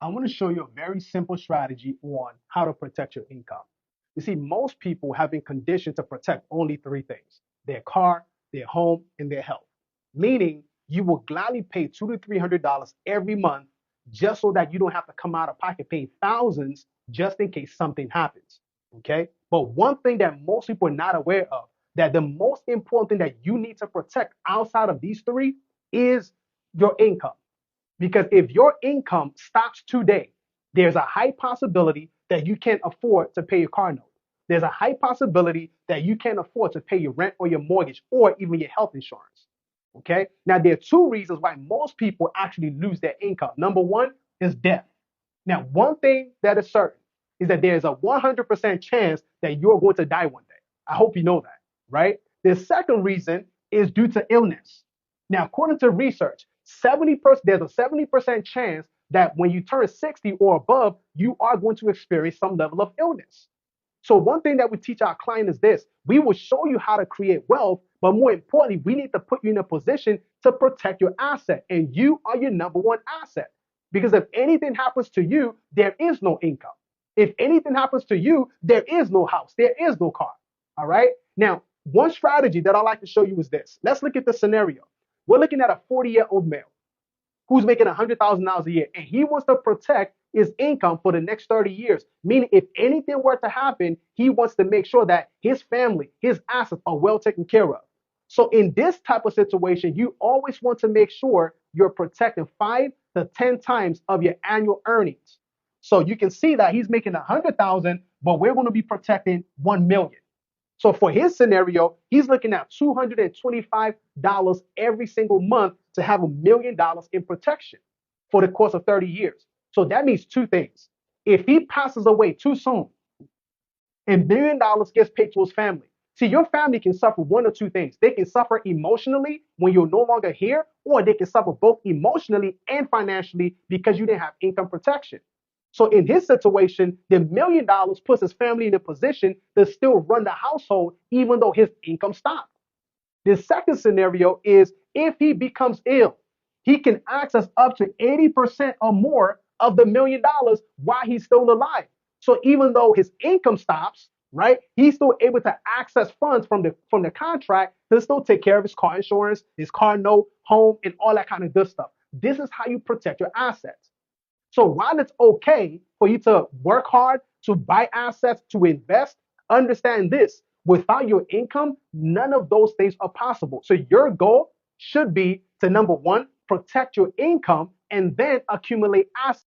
I want to show you a very simple strategy on how to protect your income. You see, most people have been conditioned to protect only three things: their car, their home, and their health. Meaning you will gladly pay $200 to $300 every month just so that you don't have to come out of pocket paying thousands just in case something happens. Okay. But one thing that most people are not aware of, that the most important thing that you need to protect outside of these three is your income. Because if your income stops today, there's a high possibility that you can't afford to pay your car note. There's a high possibility that you can't afford to pay your rent or your mortgage or even your health insurance. Okay. Now, there are two reasons why most people actually lose their income. Number one is death. Now, one thing that is certain is that there is a 100% chance that you're going to die one day. I hope you know that, right? The second reason is due to illness. Now, according to research, 70% there's a 70% chance that when you turn 60 or above, you are going to experience some level of illness. So one thing that we teach our client is this: we will show you how to create wealth, but more importantly, we need to put you in a position to protect your asset. And you are your number one asset. Because if anything happens to you, there is no income. If anything happens to you, there is no house, there is no car. All right. Now, one strategy that I like to show you is this. Let's look at the scenario. We're looking at a 40-year-old male who's making $100,000 a year, and he wants to protect his income for the next 30 years. Meaning, if anything were to happen, he wants to make sure that his family, his assets are well taken care of. So, in this type of situation, you always want to make sure you're protecting 5 to 10 times of your annual earnings. So you can see that he's making 100,000, but we're going to be protecting 1 million. So for his scenario, he's looking at $225 every single month to have $1 million in protection for the course of 30 years. So that means two things. If he passes away too soon and $1 million gets paid to his family, see, your family can suffer one or two things. They can suffer emotionally when you're no longer here, or they can suffer both emotionally and financially because you didn't have income protection. So in his situation, the $1 million puts his family in a position to still run the household, even though his income stopped. The second scenario is if he becomes ill, he can access up to 80% or more of the $1 million while he's still alive. So even though his income stops, right, he's still able to access funds from the contract to still take care of his car insurance, his car note, home, and all that kind of good stuff. This is how you protect your assets. So while it's okay for you to work hard, to buy assets, to invest, understand this: without your income, none of those things are possible. So your goal should be to, number one, protect your income and then accumulate assets.